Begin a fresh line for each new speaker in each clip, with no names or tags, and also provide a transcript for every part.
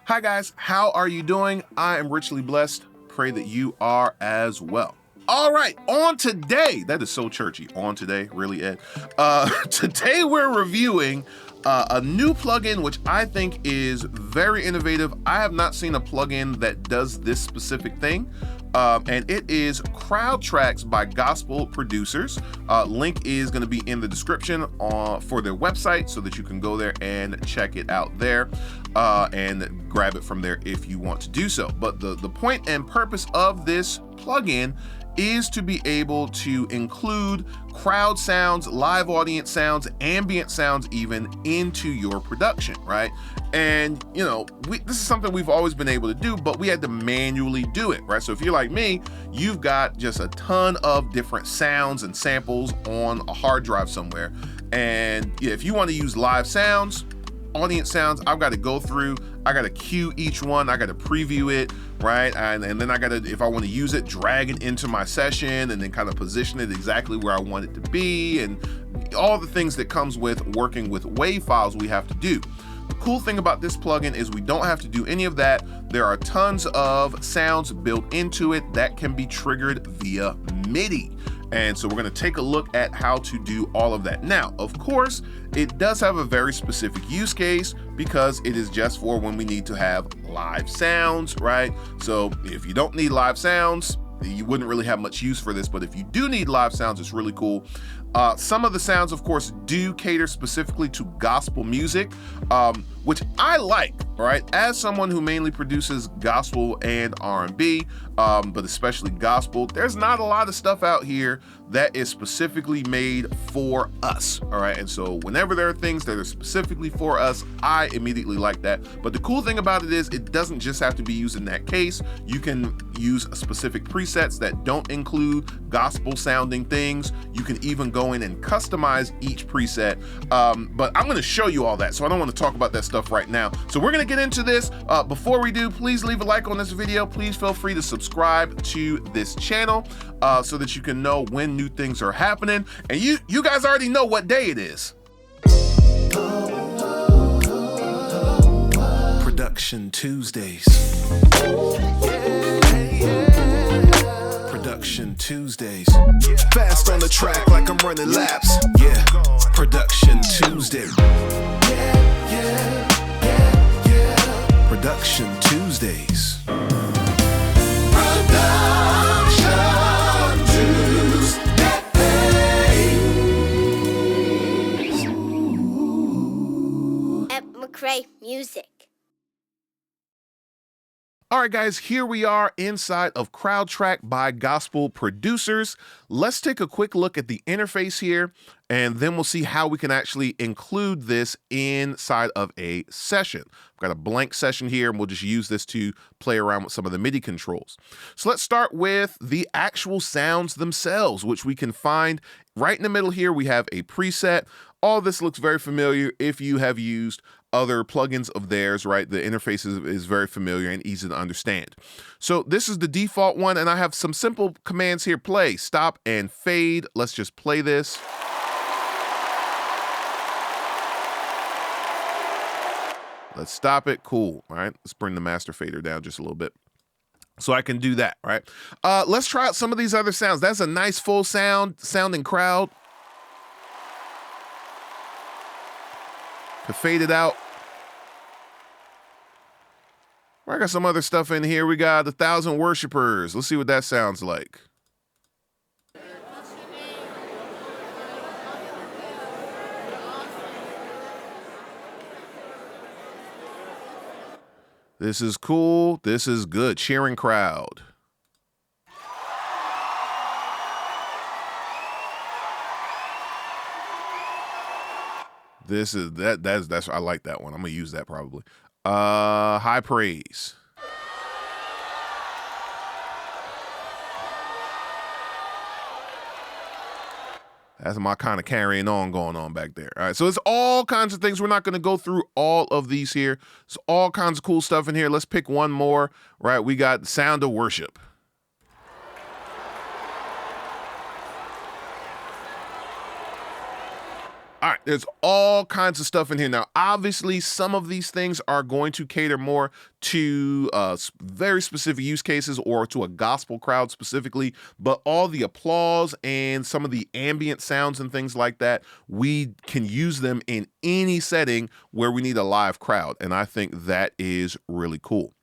Hi guys, how are you doing? I am richly blessed. Pray that you are as well. All right, on today, that is so churchy. On today, really, Ed? Today we're reviewing a new plugin which I think is very innovative. I have not seen a plugin that does this specific thing. And it is Crowd Tracks by gospel producers. Link is going to be in the description for their website so that you can go there and check it out there and grab it from there if you want to do so. But the point and purpose of this plugin is to be able to include crowd sounds, live audience sounds, ambient sounds even into your production, right? And you know, this is something we've always been able to do, but we had to manually do it, right? So if you're like me, you've got just a ton of different sounds and samples on a hard drive somewhere. And if you want to use live sounds, audience sounds, I've got to go through, I got to cue each one, I got to preview it, right? And then I got to, if I want to use it, drag it into my session and then kind of position it exactly where I want it to be, and all the things that comes with working with WAV files we have to do. The cool thing about this plugin is we don't have to do any of that. There are tons of sounds built into it that can be triggered via MIDI. And so we're going to take a look at how to do all of that. Now, of course, it does have a very specific use case because it is just for when we need to have live sounds, right? So if you don't need live sounds, you wouldn't really have much use for this, but if you do need live sounds, it's really cool. Some of the sounds, of course, do cater specifically to gospel music, which I like, right? As someone who mainly produces gospel and R&B, but especially gospel, there's not a lot of stuff out here that is specifically made for us, all right? And so whenever there are things that are specifically for us, I immediately like that. But the cool thing about it is it doesn't just have to be used in that case. You can use specific presets that don't include gospel sounding things. You can even go in and customize each preset, but I'm going to show you all that, so I don't want to talk about that stuff right now. So we're going to get into this. Before we do, please leave a like on this video. Please feel free to subscribe to this channel so that you can know when new things are happening, and you guys already know what day it is. Production Tuesdays. Production Tuesdays. Fast on the track like I'm running laps. Yeah. Production Tuesday. Production Tuesdays. Production Tuesdays.
At McCray Music.
All right, guys, here we are inside of Crowd Track by gospel producers. Let's take a quick look at the interface here, and then we'll see how we can actually include this inside of a session. I've got a blank session here, and we'll just use this to play around with some of the MIDI controls. So let's start with the actual sounds themselves, which we can find right in the middle here. We have a preset. All this looks very familiar if you have used other plugins of theirs, right? The interface is very familiar and easy to understand. So this is the default one, and I have some simple commands here: play, stop, and fade. Let's just play this. Let's stop it. Cool. All right, let's bring the master fader down just a little bit so I can do that, right? Let's try out some of these other sounds. That's a nice full sounding crowd. To fade it out. I got some other stuff in here. We got 1,000 worshipers. Let's see what that sounds like. This is cool. This is good. Cheering crowd. This is that's I like that one. I'm gonna use that probably. High praise. That's my kind of carrying on going on back there. All right, so it's all kinds of things. We're not going to go through all of these here. It's all kinds of cool stuff in here. Let's pick one more, right? We got Sound of Worship. All right, there's all kinds of stuff in here. Now, obviously, some of these things are going to cater more to very specific use cases or to a gospel crowd specifically, but all the applause and some of the ambient sounds and things like that, we can use them in any setting where we need a live crowd. And I think that is really cool.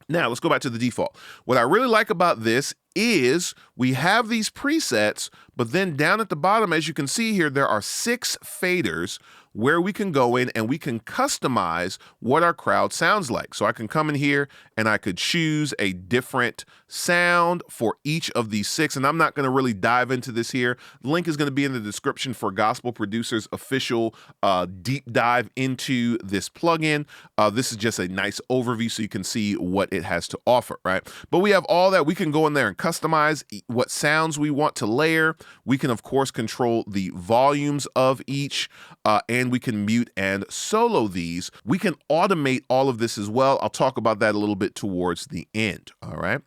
Now, let's go back to the default. What I really like about this is we have these presets, but then down at the bottom, as you can see here, there are 6 faders where we can go in and we can customize what our crowd sounds like. So I can come in here and I could choose a different sound for each of these 6. And I'm not going to really dive into this here. The link is going to be in the description for Gospel Producer's official deep dive into this plugin. This is just a nice overview so you can see what it has to offer, right? But we have all that. We can go in there and customize what sounds we want to layer. We can, of course, control the volumes of each, and we can mute and solo these. We can automate all of this as well. I'll talk about that a little bit towards the end, all right?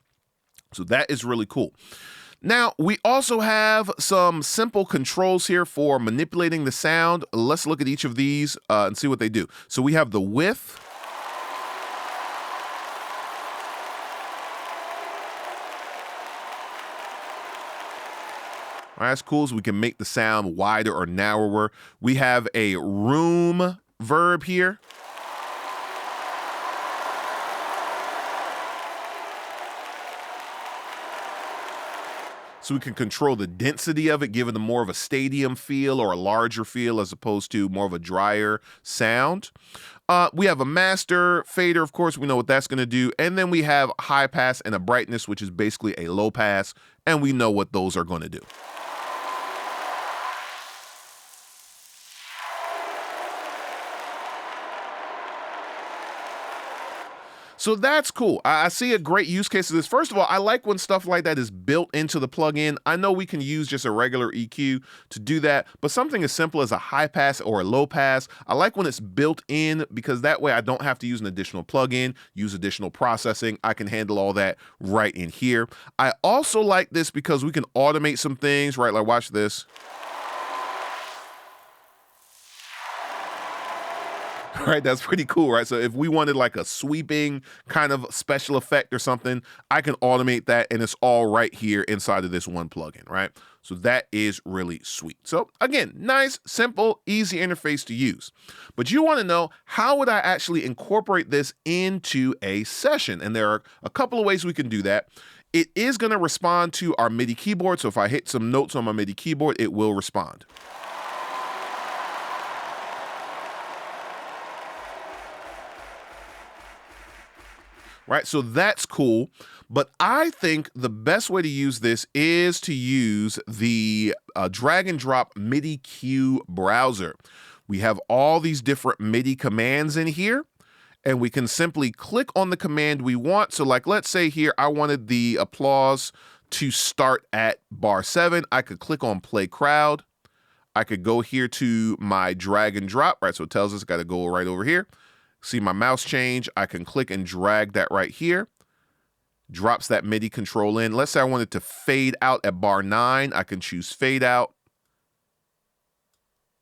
So that is really cool. Now, we also have some simple controls here for manipulating the sound. Let's look at each of these and see what they do. So we have the width. All right, that's cool. So we can make the sound wider or narrower. We have a room verb here. So we can control the density of it, give it more of a stadium feel or a larger feel as opposed to more of a drier sound. We have a master fader, of course, we know what that's going to do. And then we have a high pass and a brightness, which is basically a low pass. And we know what those are going to do. So that's cool. I see a great use case of this. First of all, I like when stuff like that is built into the plugin. I know we can use just a regular EQ to do that, but something as simple as a high pass or a low pass, I like when it's built in because that way I don't have to use an additional plugin, use additional processing. I can handle all that right in here. I also like this because we can automate some things, right? Like watch this. Right, that's pretty cool, right? So if we wanted like a sweeping kind of special effect or something, I can automate that and it's all right here inside of this one plugin, right? So that is really sweet. So again, nice, simple, easy interface to use. But you want to know, how would I actually incorporate this into a session? And there are a couple of ways we can do that. It is going to respond to our MIDI keyboard. So if I hit some notes on my MIDI keyboard, it will respond. Right, so that's cool, but I think the best way to use this is to use the drag and drop MIDI cue browser. We have all these different MIDI commands in here, and we can simply click on the command we want. So like, let's say here, I wanted the applause to start at bar 7. I could click on play crowd. I could go here to my drag and drop, right? So it tells us I got to go right over here. See my mouse change, I can click and drag that right here. Drops that MIDI control in. Let's say I wanted to fade out at bar 9. I can choose fade out.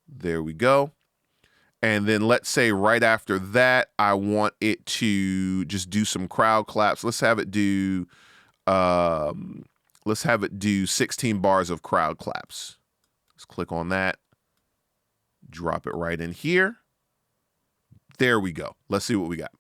There we go. And then let's say right after that, I want it to just do some crowd claps. Let's have it do 16 bars of crowd claps. Let's click on that. Drop it right in here. There we go. Let's see what we got.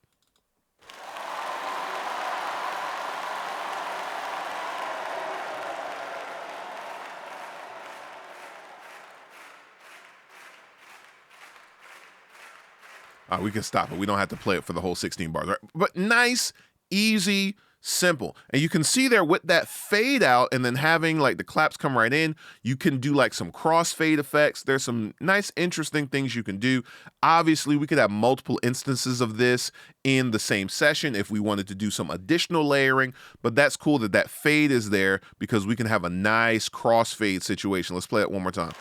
We can stop it. We don't have to play it for the whole 16 bars, right? But nice, easy, simple. And you can see there with that fade out and then having like the claps come right in, you can do like some crossfade effects. There's some nice, interesting things you can do. Obviously, we could have multiple instances of this in the same session if we wanted to do some additional layering, but that's cool that that fade is there because we can have a nice crossfade situation. Let's play it one more time.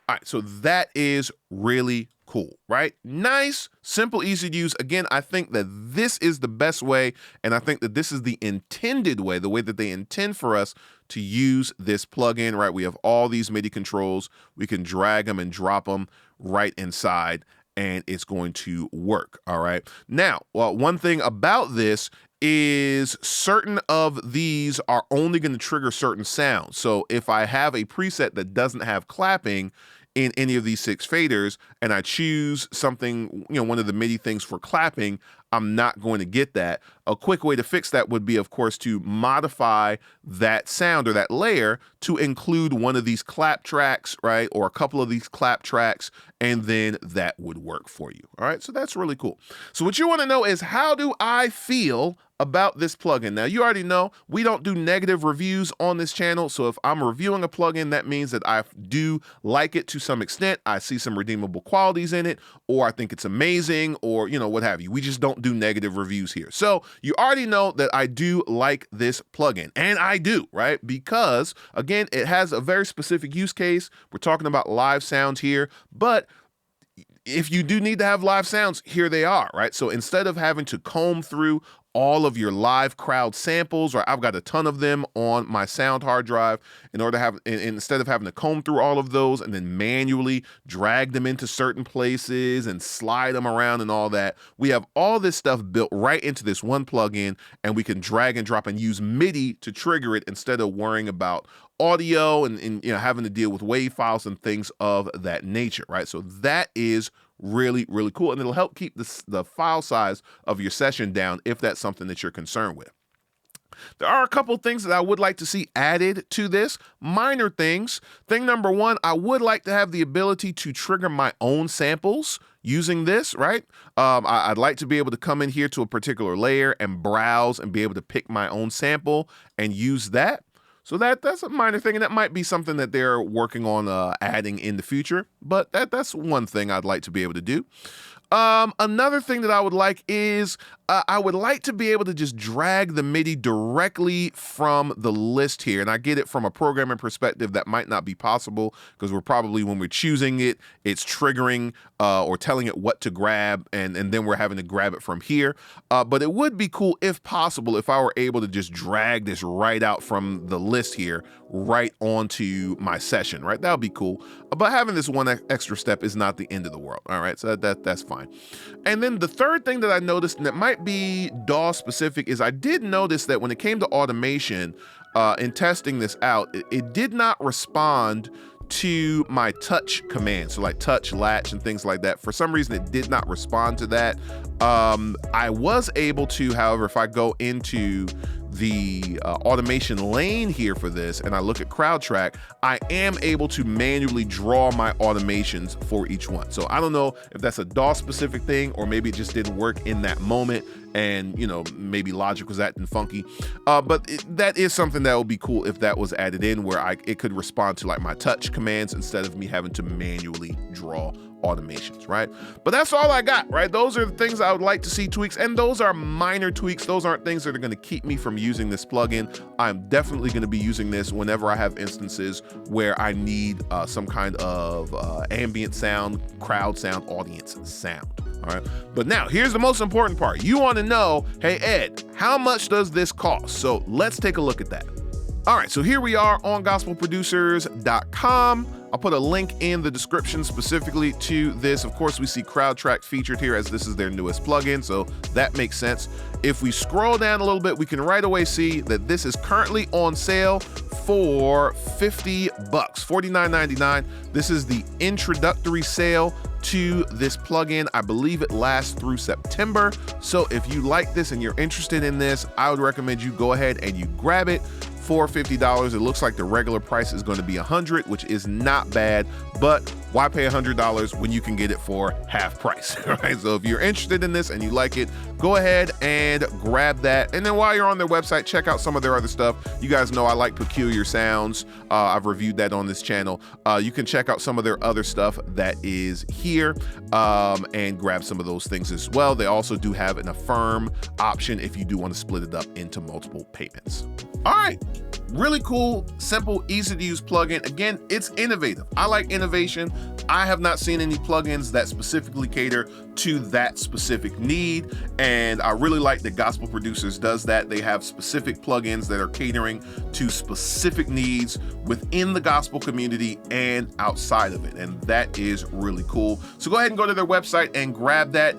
All right, so that is really cool, right? Nice, simple, easy to use. Again, I think that this is the best way, and I think that this is the intended way, the way that they intend for us to use this plugin, right? We have all these MIDI controls. We can drag them and drop them right inside, and it's going to work, all right? Now, well, one thing about this is certain of these are only going to trigger certain sounds. So if I have a preset that doesn't have clapping in any of these 6 faders, and I choose something, one of the MIDI things for clapping, I'm not going to get that. A quick way to fix that would be, of course, to modify that sound or that layer to include one of these clap tracks, right? Or a couple of these clap tracks, and then that would work for you. All right, so that's really cool. So what you want to know is, how do I feel about this plugin? Now, you already know we don't do negative reviews on this channel. So if I'm reviewing a plugin, that means that I do like it to some extent. I see some redeemable qualities in it, or I think it's amazing, or, what have you. We just don't do negative reviews here. So you already know that I do like this plugin, and I do, right? Because again, it has a very specific use case. We're talking about live sounds here, but if you do need to have live sounds, here they are, right? So instead of having to comb through all of your live crowd samples, or I've got a ton of them on my sound hard drive, in order to have, instead of having to comb through all of those and then manually drag them into certain places and slide them around and all that, we have all this stuff built right into this one plugin, and we can drag and drop and use MIDI to trigger it instead of worrying about audio and having to deal with wave files and things of that nature, right? So that is really, really cool, and it'll help keep the file size of your session down if that's something that you're concerned with. There are a couple things that I would like to see added to this, minor things. Thing number one, I would like to have the ability to trigger my own samples using this, right? I'd like to be able to come in here to a particular layer and browse and be able to pick my own sample and use that. So that's a minor thing, and that might be something that they're working on adding in the future, but that's one thing I'd like to be able to do. Another thing that I would like is I would like to be able to just drag the MIDI directly from the list here. And I get it from a programming perspective that might not be possible, because we're probably, when we're choosing it, it's triggering or telling it what to grab, and then we're having to grab it from here. But it would be cool, if possible, if I were able to just drag this right out from the list here, right onto my session, right? That would be cool. But having this one extra step is not the end of the world. All right, so that's fine. And then the third thing that I noticed, and it might be DAW specific, is I did notice that when it came to automation, in testing this out, it did not respond to my touch commands, so like touch, latch, and things like that. For some reason, it did not respond to that. I was able to, however, if I go into the automation lane here for this, and I look at CrowdTrack, I am able to manually draw my automations for each one. So I don't know if that's a DAW specific thing, or maybe it just didn't work in that moment, and maybe Logic was acting funky. But that is something that would be cool if that was added in, where it could respond to like my touch commands instead of me having to manually draw automations, right? But that's all I got, right? Those are the things I would like to see tweaks, and those are minor tweaks. Those aren't things that are going to keep me from using this plugin. I'm definitely going to be using this whenever I have instances where I need some kind of ambient sound, crowd sound, audience sound. All right. But now here's the most important part. You want to know, hey, Ed, how much does this cost? So let's take a look at that. All right. So here we are on gospelproducers.com. I'll put a link in the description specifically to this. Of course, we see CrowdTrack featured here, as this is their newest plugin, so that makes sense. If we scroll down a little bit, we can right away see that this is currently on sale for $50, $49.99. This is the introductory sale to this plugin. I believe it lasts through September. So if you like this and you're interested in this, I would recommend you go ahead and you grab it for $50. It looks like the regular price is going to be $100, which is not bad, but why pay $100 when you can get it for half price, right? So if you're interested in this and you like it, go ahead and grab that. And then while you're on their website, check out some of their other stuff. You guys know I like Peculiar Sounds. I've reviewed that on this channel. You can check out some of their other stuff that is here and grab some of those things as well. They also do have an Affirm option if you do want to split it up into multiple payments. All right. Really cool, simple, easy to use plugin. Again, it's innovative. I like innovation. I have not seen any plugins that specifically cater to that specific need, and I really like that Gospel Producers does that. They have specific plugins that are catering to specific needs within the gospel community and outside of it, and that is really cool. So go ahead and go to their website and grab that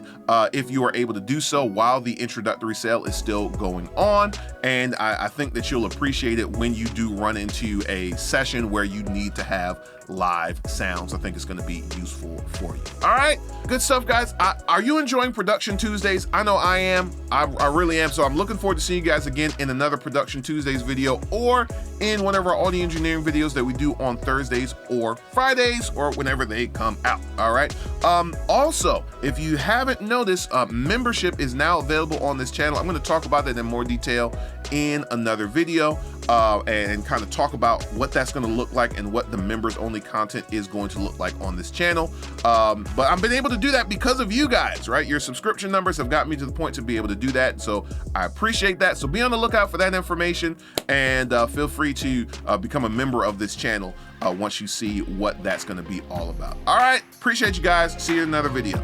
if you are able to do so while the introductory sale is still going on, and I think that you'll appreciate it when you do run into a session where you need to have live sounds. I think it's going to be useful for you. All right, good stuff, guys. Are you enjoying Production Tuesdays? I know I am. I really am. So I'm looking forward to seeing you guys again in another Production Tuesdays video, or in one of our audio engineering videos that we do on Thursdays or Fridays, or whenever they come out. All right. Also, if you haven't noticed, membership is now available on this channel. I'm going to talk about that in more detail in another video, and kind of talk about what that's going to look like and what the members only content is going to look like on this channel. But I've been able to do that because of you guys, right? Your subscription numbers have got me to the point to be able to do that. So I appreciate that. So be on the lookout for that information, and feel free to become a member of this channel once you see what that's going to be all about. All right. Appreciate you guys. See you in another video.